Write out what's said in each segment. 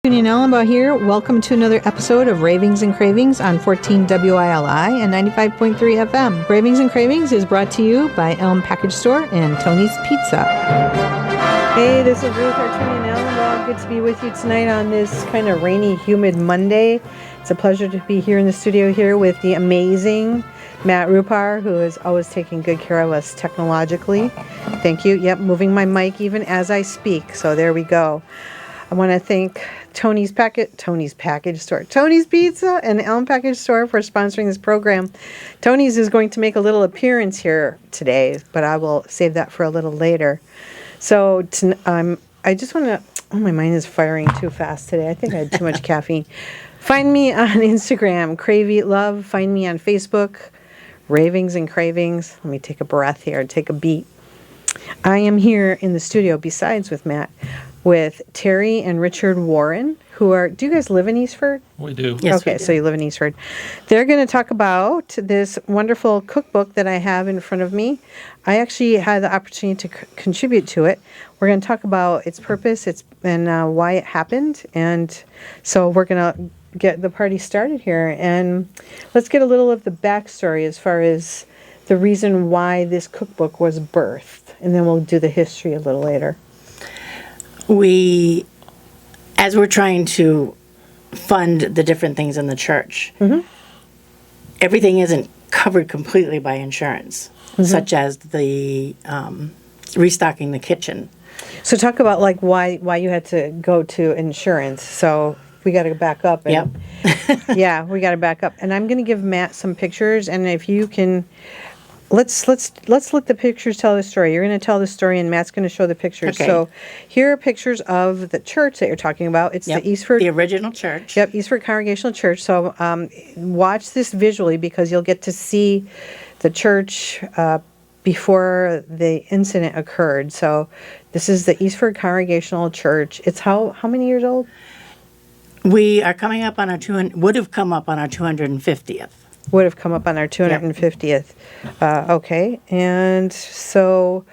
tuning in. Ellenbaugh here. Welcome to another episode of Ravings and Cravings on 14 WILI and 95.3 FM. Ravings and Cravings is brought to you by Elm Package Store and Tony's Pizza. Hey, this is Ruth Artunian Ellenbaugh. Good to be with you tonight on this kind of rainy, humid Monday. It's a pleasure to be here in the studio here with the amazing Matt Rupar, who is always taking good care of us technologically. Thank you. Yep, moving my mic even as I speak. So there we go. I want to thank Tony's Package Store, Tony's Pizza, and Elm Package Store for sponsoring this program. Tony's is going to make a little appearance here today, but I will save that for a little later. So I just want to, my mind is firing too fast today. I think I had too much caffeine. Find me on Instagram, Crave Eat Love. Find me on Facebook, Ravings and Cravings. Let me take a breath here, take a beat. I am here in the studio, besides with Matt, with Terri and Richard Warren, who are, do you guys live in Eastford? We do. Yes, okay, so you live in Eastford. They're going to talk about this wonderful cookbook that I have in front of me. I actually had the opportunity to contribute to it. We're going to talk about its purpose and why it happened. And so we're going to get the party started here. And let's get a little of the backstory as far as the reason why this cookbook was birthed. And then we'll do the history a little later. As we're trying to fund the different things in the church, everything isn't covered completely by insurance, such as the restocking the kitchen. So talk about like why you had to go to insurance. So we got to back up. And, yeah, we got to back up. And I'm going to give Matt some pictures, and if you can. Let's let the pictures tell the story. You're going to tell the story, and Matt's going to show the pictures. Okay. So here are pictures of the church that you're talking about. It's the Eastford. The original church. Yep, Eastford Congregational Church. So watch this visually because you'll get to see the church before the incident occurred. So this is the Eastford Congregational Church. It's how many years old? We are coming up on would have come up on our 250th. Would have come up on our 250th. Okay. And so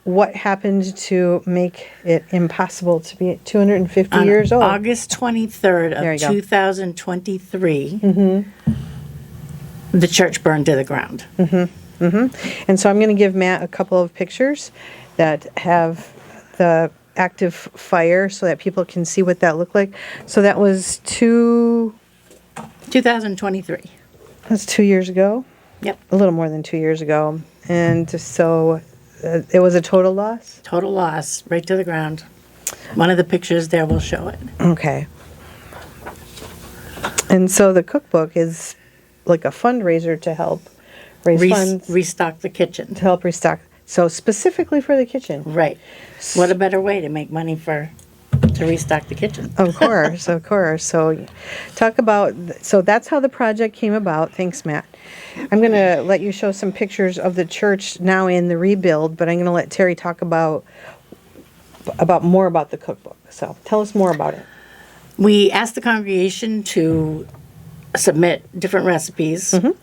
what happened to make it impossible to be 250 years old? August 23rd of 2023, the church burned to the ground. And so I'm going to give Matt a couple of pictures that have the active fire so that people can see what that looked like. So that was 2023. That's 2 years ago. Yep. A little more than 2 years ago. And so it was a total loss? Total loss, right to the ground. One of the pictures there will show it. Okay. And so the cookbook is like a fundraiser to help raise funds. Restock the kitchen. To help restock. So specifically for the kitchen. Right. What a better way to make money to restock the kitchen. Of course, of course. So that's how the project came about. Thanks, Matt. I'm going to let you show some pictures of the church now in the rebuild, but I'm going to let Terri talk about more about the cookbook. So tell us more about it. We asked the congregation to submit different recipes. We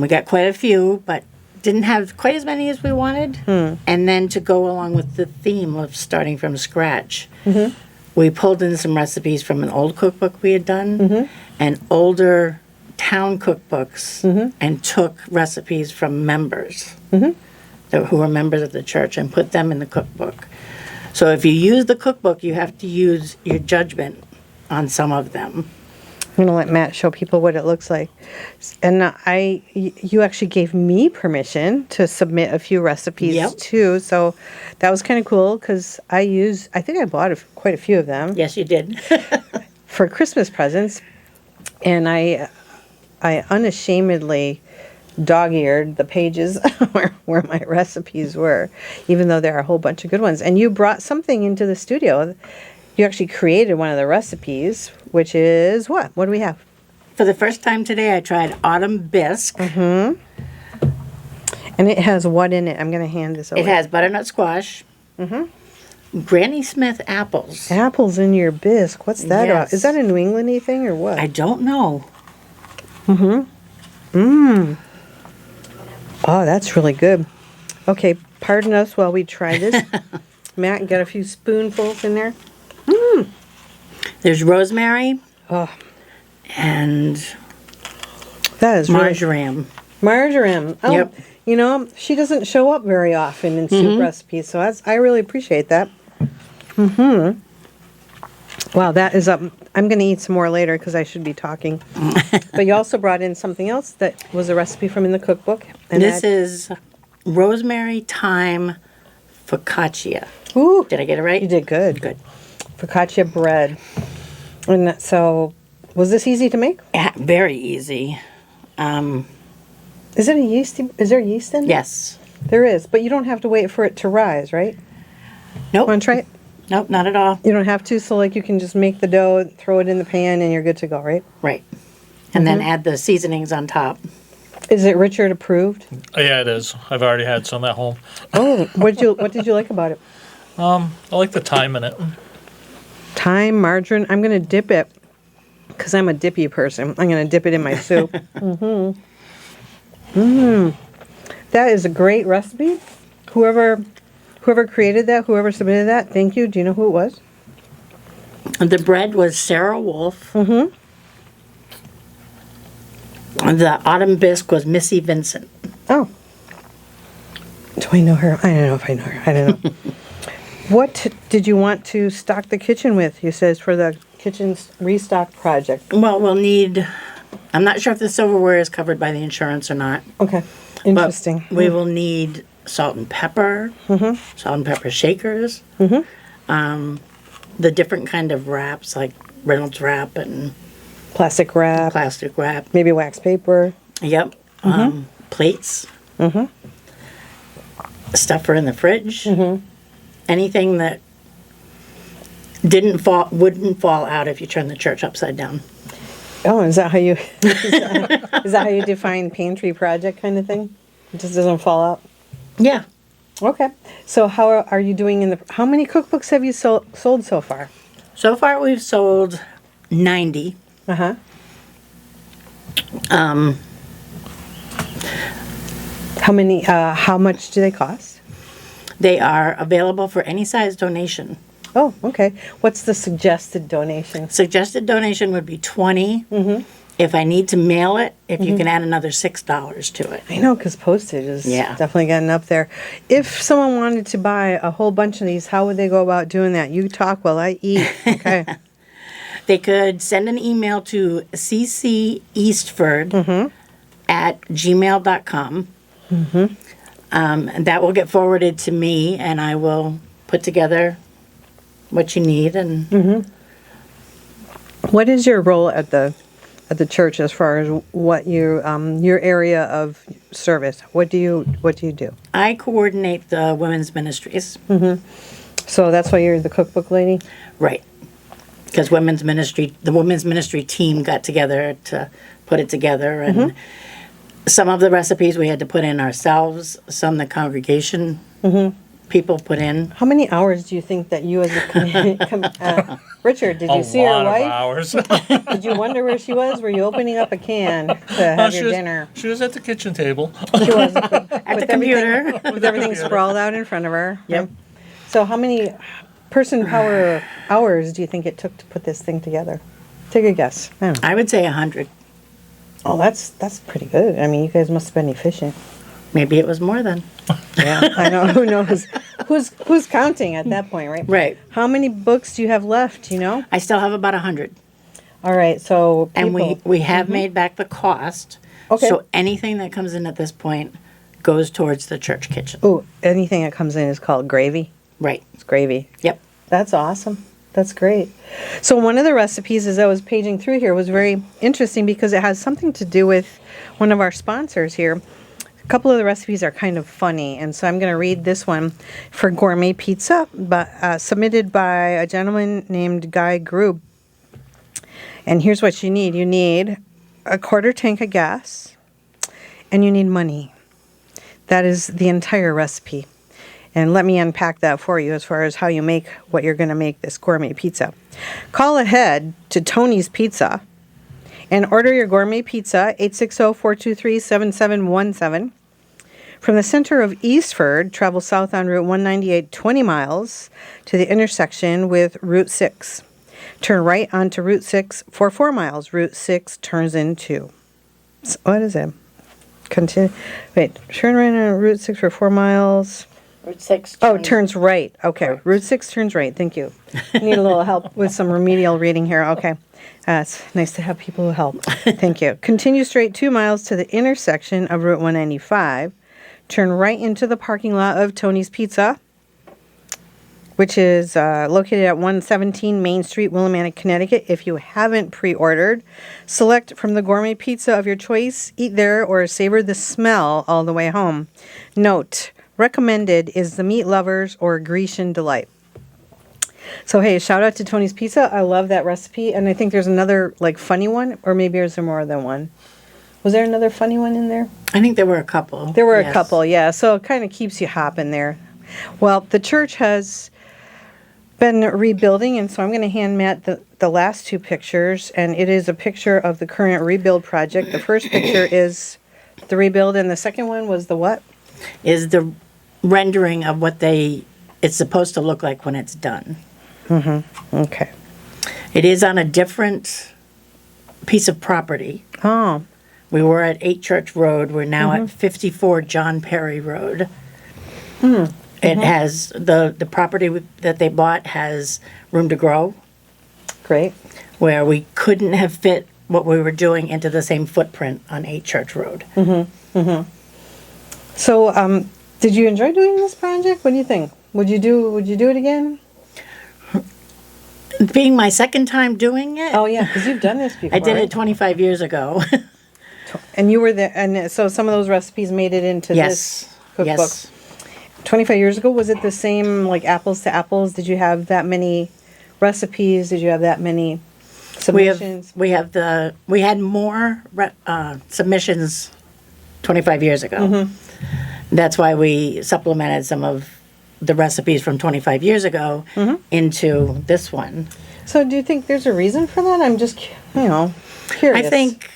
got quite a few, but didn't have quite as many as we wanted. And then to go along with the theme of starting from scratch, we pulled in some recipes from an old cookbook we had done and older town cookbooks and took recipes from members who were members of the church and put them in the cookbook. So if you use the cookbook, you have to use your judgment on some of them. I'm going to let Matt show people what it looks like. And you actually gave me permission to submit a few recipes too. So that was kind of cool because I think I bought quite a few of them. Yes, you did. For Christmas presents. And I unashamedly dog-eared the pages where my recipes were, even though there are a whole bunch of good ones. And you brought something into the studio. You actually created one of the recipes, which is what? What do we have? For the first time today, I tried autumn bisque. And it has what in it? I'm going to hand this over. It has butternut squash. Granny Smith apples. Apples in your bisque. What's that about? Is that a New England-y thing or what? I don't know. Oh, that's really good. Okay, pardon us while we try this. Matt, got a few spoonfuls in there. There's rosemary Oh, and that is really marjoram. marjoram. Oh, Yep. you know, she doesn't show up very often in soup recipes, so I really appreciate that. Wow, that is up. I'm going to eat some more later because I should be talking. But you also brought in something else that was a recipe from in the cookbook. And This is rosemary thyme focaccia. Ooh, Did I get it right? you did good. Good. Focaccia bread. And so, was this easy to make? Yeah, very easy. Is it a yeasty? Is there yeast in it? Yes. There is, but you don't have to wait for it to rise, right? Nope. Want to try it? Nope, not at all. You don't have to, so like you can just make the dough, throw it in the pan, and you're good to go, right? Right. And then add the seasonings on top. Is it Richard approved? Yeah, it is. I've already had some at home. Oh, what did you like about it? I like the thyme in it. Thyme, margarine. I'm gonna dip it because I'm a dippy person. I'm gonna dip it in my soup. That is a great recipe. Whoever created that, whoever submitted that, thank you. Do you know who it was? The bread was Sarah Wolf. The autumn bisque was Missy Vincent. Oh. Do I know her? I don't know if I know her. I don't know. What did you want to stock the kitchen with? You says for the kitchen restock project. Well, we'll need, I'm not sure if the silverware is covered by the insurance or not. Okay. Interesting. But we will need salt and pepper, salt and pepper shakers, the different kind of wraps like Reynolds wrap and Plastic wrap. plastic wrap. Maybe wax paper. Yep. Plates. Stuffer in the fridge. Anything that wouldn't fall out if you turn the church upside down. Oh, is that how you is that how you define pantry project kind of thing? It just doesn't fall out. Yeah. Okay. So how are you doing in the? How many cookbooks have you sold so far? So far we've sold 90. Uh huh. How many? How much do they cost? They are available for any size donation. Oh, okay. What's the suggested donation? Suggested donation would be 20. If I need to mail it, if you can add another $6 to it. I know, because postage is Yeah. definitely getting up there. If someone wanted to buy a whole bunch of these, how would they go about doing that? You talk while I eat. Okay. They could send an email to cceastford at gmail.com. And that will get forwarded to me, and I will put together what you need. And What is your role at the church as far as what your area of service? What do you do? I coordinate the women's ministries. So that's why you're the cookbook lady? Right. Because the women's ministry team got together to put it together, and some of the recipes we had to put in ourselves, some the congregation people put in. How many hours do you think that you as a Richard, did you see a your lot wife? of hours. Did you wonder where she was? Were you opening up a can to have your dinner? She was at the kitchen table. She was At the computer. with everything sprawled out in front of her. Yep. So how many person power hours do you think it took to put this thing together? Take a guess. I don't know. I would say 100. Oh, that's pretty good. I mean, you guys must have been efficient. Maybe it was more than. Yeah, I know. Who knows? Who's counting at that point, right? Right. How many books do you have left? You know. I still have about 100. All right. So And people- we have made back the cost. Okay. So anything that comes in at this point goes towards the church kitchen. Ooh, anything that comes in is called gravy. Right. It's gravy. Yep. That's awesome. That's great. So one of the recipes, as I was paging through here, was very interesting because it has something to do with one of our sponsors here. A couple of the recipes are kind of funny, and so I'm going to read this one for gourmet pizza, submitted by a gentleman named Guy Grube. And here's what you need. You need a quarter tank of gas, and you need money. That is the entire recipe. And let me unpack that for you as far as how you make what you're going to make this gourmet pizza. Call ahead to Tony's Pizza and order your gourmet pizza, 860-423-7717. From the center of Eastford, travel south on Route 198 20 miles to the intersection with Route 6. Turn right onto Route 6 for 4 miles. Route 6 turns into. What is it? Continue. Wait, turn right on Route 6 for 4 miles. Route 6. Oh, turns right. Okay. Correct. Route 6 turns right. Thank you. Need a little help with some remedial reading here. Okay. It's nice to have people who help. Thank you. Continue straight 2 miles to the intersection of Route 195. Turn right into the parking lot of Tony's Pizza, which is located at 117 Main Street, Willimantic, Connecticut. If you haven't pre-ordered, select from the gourmet pizza of your choice, eat there, or savor the smell all the way home. Note, recommended is the Meat Lovers or Grecian Delight. So, hey, shout out to Tony's Pizza. I love that recipe, and I think there's another, funny one, or maybe is there more than one? Was there another funny one in there? I think there were a couple. There were yes. a couple, yeah. So it kind of keeps you hopping there. Well, the church has been rebuilding, and so I'm going to hand Matt the last two pictures, and it is a picture of the current rebuild project. The first picture is the rebuild, and the second one was the what? Is the rendering of what it's supposed to look like when it's done. Mm-hmm. Okay. It is on a different piece of property. Oh. We were at 8 Church Road. We're now at 54 John Perry Road. Mm-hmm. It has, the property that they bought has room to grow, Great. where we couldn't have fit what we were doing into the same footprint on 8 Church Road. So, did you enjoy doing this project? What do you think? Would you do it again? Being my second time doing it, Oh yeah, because you've done this before. I did right? it 25 years ago. And you were there, and so some of those recipes made it into Yes. this cookbook. Yes. 25 years ago, was it the same, apples to apples? Did you have that many recipes? Did you have that many submissions? We had more submissions 25 years ago. That's why we supplemented some of the recipes from 25 years ago into this one. So do you think there's a reason for that? I'm just, curious. I think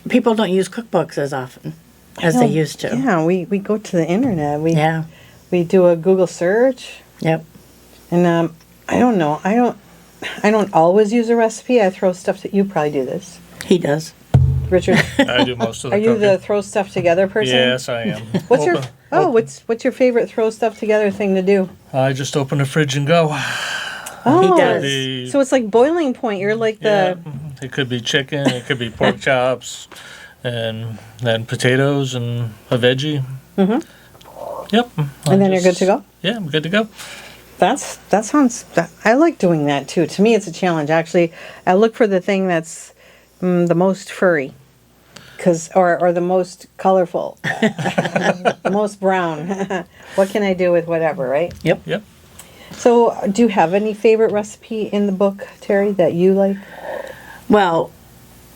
people don't use cookbooks as often as they used to. Yeah, we go to the internet. Yeah. We do a Google search. Yep. And I don't know. I don't always use a recipe. I throw stuff that you probably do this. He does. Richard, I do most of the are you cooking. the throw stuff together person? Yes, I am. What's your what's your favorite throw stuff together thing to do? I just open the fridge and go. Oh, does. so it's like boiling point. You're like Yeah, the it could be chicken, it could be pork chops, and then potatoes and a veggie. Yep. and then you're good to go. Yeah, I'm good to go. That sounds. I like doing that too. To me, it's a challenge. Actually, I look for the thing that's the most furry, or the most colorful, the most brown. What can I do with whatever, right? Yep. Yep. So, do you have any favorite recipe in the book, Terry, that you like? Well,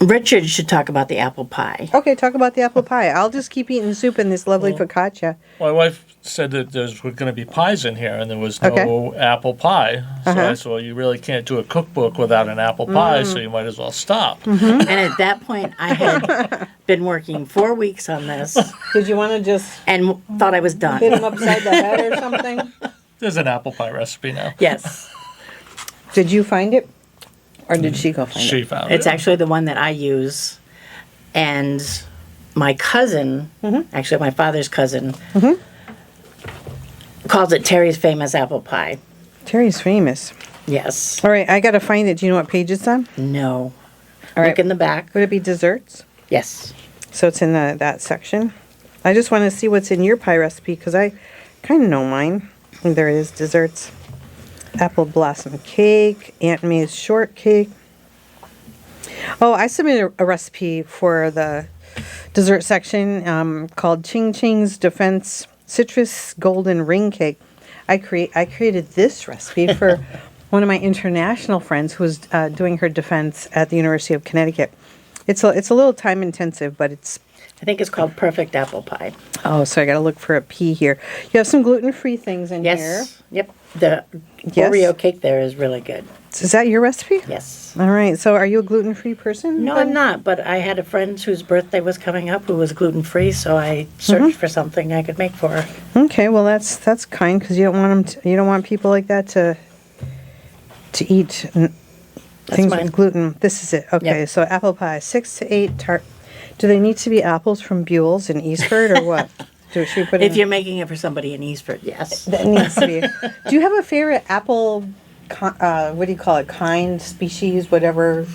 Richard should talk about the apple pie. Okay, talk about the apple pie. I'll just keep eating soup and this lovely focaccia. My wife said that there's going to be pies in here, and there was no Okay. apple pie. So I said, well, you really can't do a cookbook without an apple pie, so you might as well stop. And at that point, I had been working 4 weeks on this Did you want to just and thought I was hit done. him upside the head or something? There's an apple pie recipe now. Yes. Did you find it? Or did she go find She it? found It's it. actually the one that I use. And my cousin, actually my father's cousin, calls it Terry's famous apple pie. Terry's famous. Yes. All right, I got to find it. Do you know what page it's on? No. All right. Look in the back. Would it be desserts? Yes. So it's in that section. I just want to see what's in your pie recipe because I kind of know mine. And there it is, desserts. Apple blossom cake, Aunt May's shortcake. Oh, I submitted a recipe for the dessert section called Ching Ching's Defense Citrus Golden Ring Cake. I created this recipe for one of my international friends who was doing her defense at the University of Connecticut. It's a little time intensive, but it's I think it's called perfect apple pie. oh, so I got to look for a P here. You have some gluten-free things in here. Yes. Yep. The Yes. Oreo cake there is really good. Is that your recipe? Yes. All right. So are you a gluten-free person? No, then? I'm not, but I had a friend whose birthday was coming up who was gluten-free, so I searched for something I could make for her. Okay. Well, that's kind because you don't want you don't want people like that to eat Things mine. with gluten. This is it. Okay, Yep. so apple pie, 6 to 8 tart. Do they need to be apples from Buell's in Eastford or what? Should we put If in? you're making it for somebody in Eastford, yes. That needs to be. Do you have a favorite apple? What do you call it? Kind, species, whatever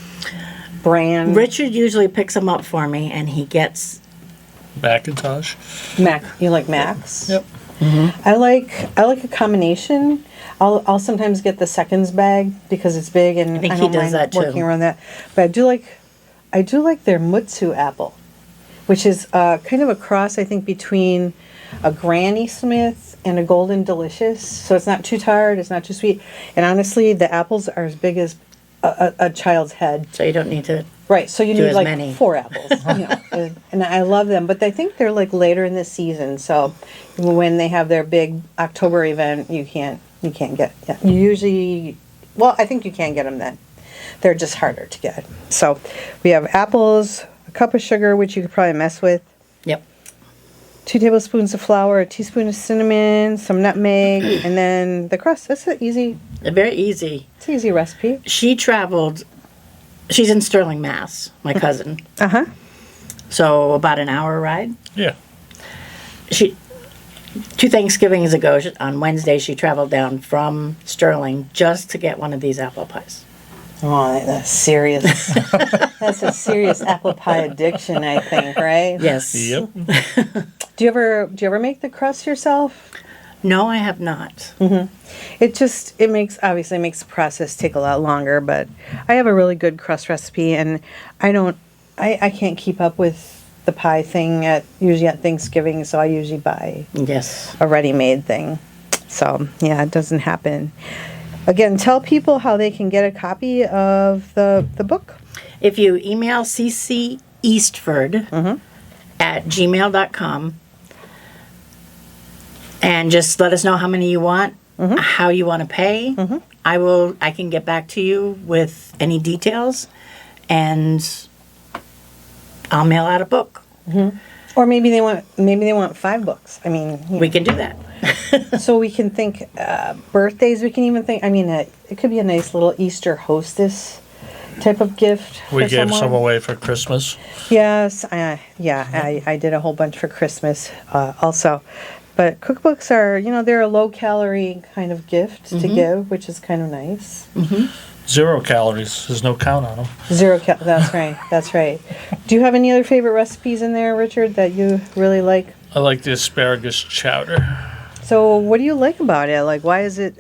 brand. Richard usually picks them up for me, and he gets. Macintosh. Mac. You like Max? Yep. I like a combination. I'll sometimes get the seconds bag because it's big and I think he don't does mind that, too. working around that. But I do like their Mutsu apple, which is kind of a cross I think between a Granny Smith and a Golden Delicious. So it's not too tart, it's not too sweet, and honestly, the apples are as big as a child's head. So you don't need to. Right, so you Do need as like many. 4 apples, and I love them. But I think they're like later in the season, so when they have their big October event, you can't get. Yeah, you usually, well, I think you can get them then. They're just harder to get. So we have apples, a cup of sugar, which you could probably mess with, Yep. 2 tablespoons of flour, a teaspoon of cinnamon, some nutmeg, and then the crust. That's an easy. They're very easy. It's an easy recipe. She traveled. She's in Sterling, Mass. My cousin. Uh-huh. So about an hour ride. Yeah. She 2 Thanksgivings ago on Wednesday she traveled down from Sterling just to get one of these apple pies. Oh, that's serious. That's a serious apple pie addiction, I think, right? Yes. Yep. Do you ever make the crust yourself? No, I have not. It obviously makes the process take a lot longer, but I have a really good crust recipe, and I can't keep up with the pie thing usually at Thanksgiving, so I usually buy Yes. a ready-made thing. So yeah, it doesn't happen. Again, tell people how they can get a copy of the book. If you email cceastford at gmail.com and just let us know how many you want, how you want to pay, I can get back to you with any details, and I'll mail out a book. Or maybe they want 5 books. I mean, We can do that. so we can think birthdays. We can even think. I mean, it could be a nice little Easter hostess type of gift. We for gave some someone. away for Christmas. Yes, I did a whole bunch for Christmas also. But cookbooks are, they're a low calorie kind of gift to give, which is kind of nice. 0 calories. There's no count on them. That's right. That's right. Do you have any other favorite recipes in there, Richard, that you really like? I like the asparagus chowder. So, what do you like about it? Like, why does it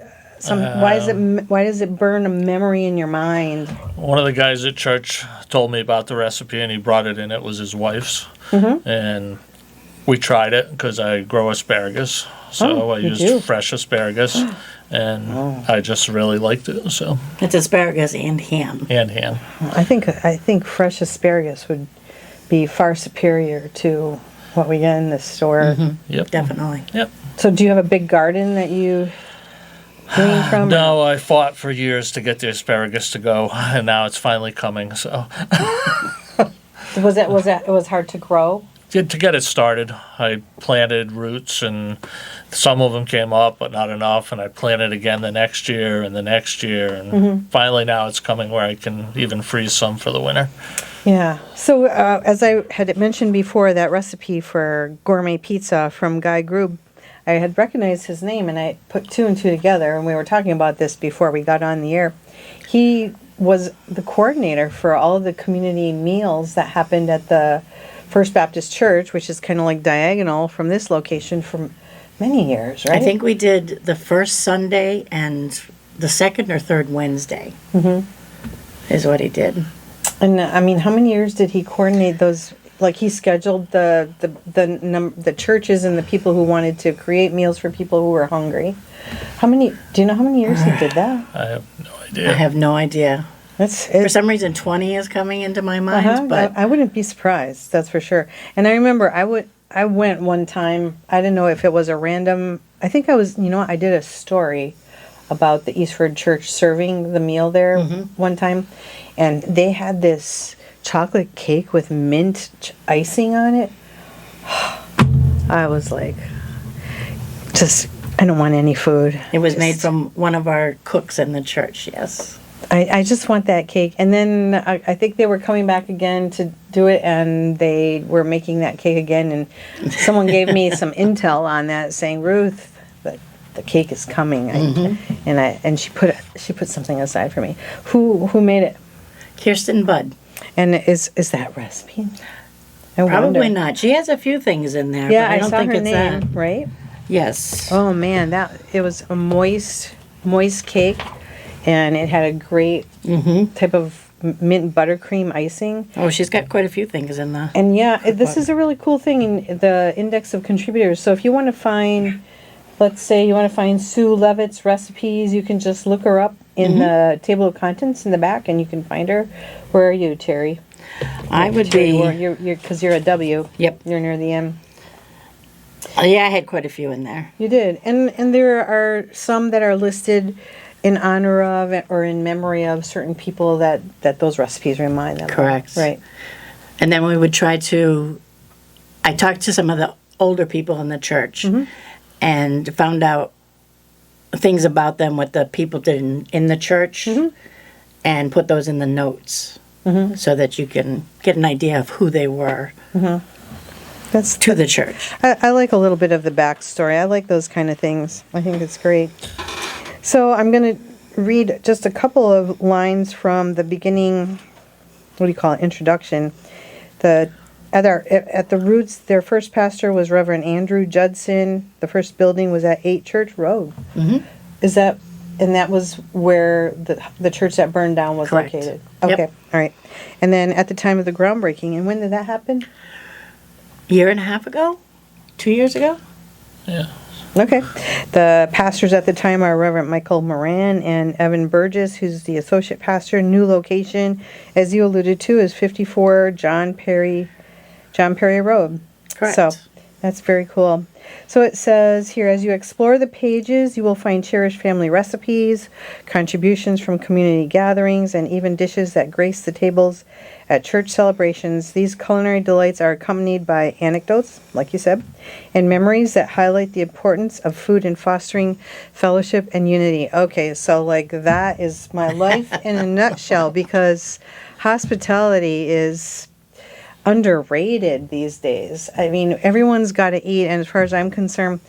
burn a memory in your mind? One of the guys at church told me about the recipe, and he brought it in. It was his wife's, and we tried it because I grow asparagus. So I you used do? fresh asparagus, and I just really liked it. So It's asparagus and ham. and ham. I think fresh asparagus would be far superior to what we get in the store. Yep. Definitely. Yep. So, do you have a big garden that you glean from? No, I fought for years to get the asparagus to go, and now it's finally coming. So Was it hard to grow? to get it started, I planted roots, and some of them came up, but not enough. And I planted again the next year and the next year, and finally now it's coming where I can even freeze some for the winter. Yeah. So, as I had mentioned before, that recipe for gourmet pizza from Guy Grube, I had recognized his name, and I put 2 and 2 together, and we were talking about this before we got on the air. He was the coordinator for all of the community meals that happened at the First Baptist Church, which is kind of like diagonal from this location for many years, right? I think we did the first Sunday and the second or third Wednesday is what he did. And I mean, how many years did he coordinate those? Like, he scheduled the churches and the people who wanted to create meals for people who were hungry. Do you know how many years he did that? I have no I idea. have no idea. For It's some reason, 20 is coming into my mind, but I wouldn't be surprised. That's for sure. And I remember I went one time. I didn't know if it was a random. I think I was. I did a story about the Eastford Church serving the meal there one time, and they had this chocolate cake with mint icing on it. I was like, I don't want any food. it was made from one of our cooks in the church, yes. I just want that cake. And then I think they were coming back again to do it, and they were making that cake again. And someone gave me some intel on that, saying, Ruth, the cake is coming. And she put something aside for me. Who made it? Kirsten Budd. And is that recipe? I Probably wonder. not. She has a few things in there, Yeah, but I don't saw think her it's name, that. right? Yes. Oh man, it was a moist cake, and it had a great type of mint buttercream icing. Oh, she's got quite a few things in there. And this is a really cool thing in the index of contributors. So if you want to find, let's say you want to find Sue Levitt's recipes, you can just look her up in the table of contents in the back, and you can find her. Where are you, Terry? I would Terry, be. you're because you're a W. Yep. You're near the M. Yeah, I had quite a few in there. You did, and there are some that are listed in honor of or in memory of certain people that those recipes remind them. Correct. Of. Right. And then we would try to. I talked to some of the older people in the church, and found out things about them, what the people did in the church, and put those in the notes, so that you can get an idea of who they were. That's To the church. I like a little bit of the backstory. I like those kind of things. I think it's great. So I'm going to read just a couple of lines from the beginning. What do you call it? Introduction. At the roots, their first pastor was Reverend Andrew Judson. The first building was at 8 Church Road. Is that? And that was where the church that burned down was Correct. located. Yep. Okay, all right. And then at the time of the groundbreaking, and when did that happen? Year and a half ago? 2 years ago? Yeah. Okay. The pastors at the time are Reverend Michael Moran and Evan Burgess, who's the associate pastor. New location, as you alluded to, is 54 John Perry Road. Correct. So that's very cool. So it says here, as you explore the pages, you will find cherished family recipes, contributions from community gatherings, and even dishes that grace the tables at church celebrations. These culinary delights are accompanied by anecdotes, like you said, and memories that highlight the importance of food in fostering fellowship and unity. Okay, so like that is my life in a nutshell, because hospitality is underrated these days. I mean, everyone's got to eat, and as far as I'm concerned,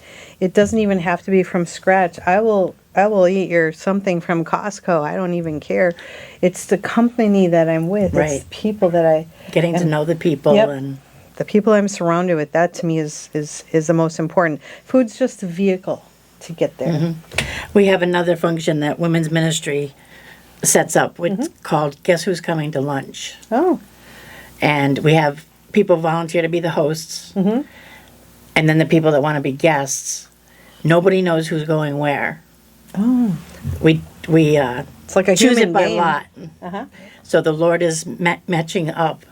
it doesn't even have to be from scratch. I will eat your something from Costco. I don't even care. It's the company that I'm with. Right. It's the people that I Getting to know the people. Yep. And the people I'm surrounded with. That to me is the most important. Food's just a vehicle to get there. we have another function that women's ministry sets up, which called Guess Who's Coming to Lunch? Oh, And we have people volunteer to be the hosts. And then the people that want to be guests, nobody knows who's going where. oh, We it's like a choose human it by game. lot. Uh-huh. So the Lord is matching up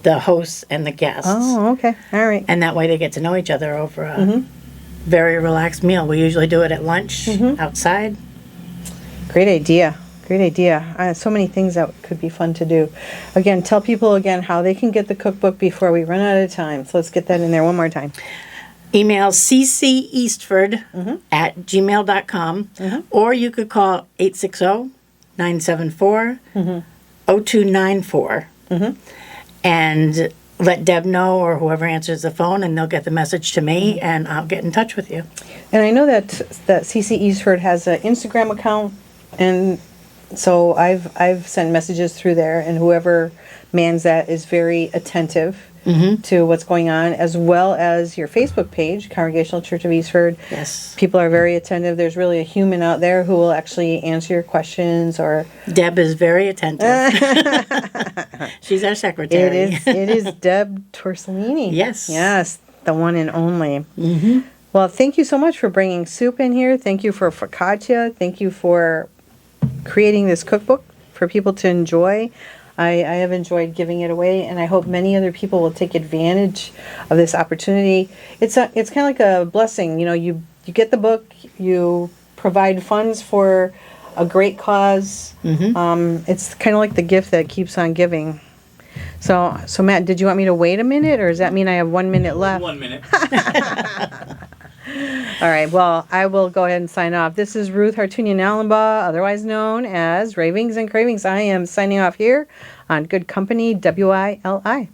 the hosts and the guests. Oh, okay, all right. And that way they get to know each other over a very relaxed meal. We usually do it at lunch outside. Great idea. Great idea. So many things that could be fun to do. Again, tell people again how they can get the cookbook before we run out of time. So let's get that in there one more time. Email cceastford at gmail.com, or you could call 860-974-0294 and let Deb know, or whoever answers the phone, and they'll get the message to me, and I'll get in touch with you. And I know that CC Eastford has an Instagram account, and so I've sent messages through there, and whoever mans that is very attentive to what's going on, as well as your Facebook page, Congregational Church of Eastford. Yes. People are very attentive. There's really a human out there who will actually answer your questions, or Deb is very attentive. She's our secretary. it is Deb Torsellini. Yes. Yes, the one and only. Well, thank you so much for bringing soup in here. Thank you for focaccia. Thank you for creating this cookbook for people to enjoy. I have enjoyed giving it away, and I hope many other people will take advantage of this opportunity. It's kind of like a blessing. You know, you get the book, you provide funds for a great cause. It's kind of like the gift that keeps on giving. So Matt, did you want me to wait a minute, or does that mean I have 1 minute left? 1 minute. All right. Well, I will go ahead and sign off. This is Ruth Hartunian Allenbaugh, otherwise known as Ravings and Cravings. I am signing off here on Good Company WILI.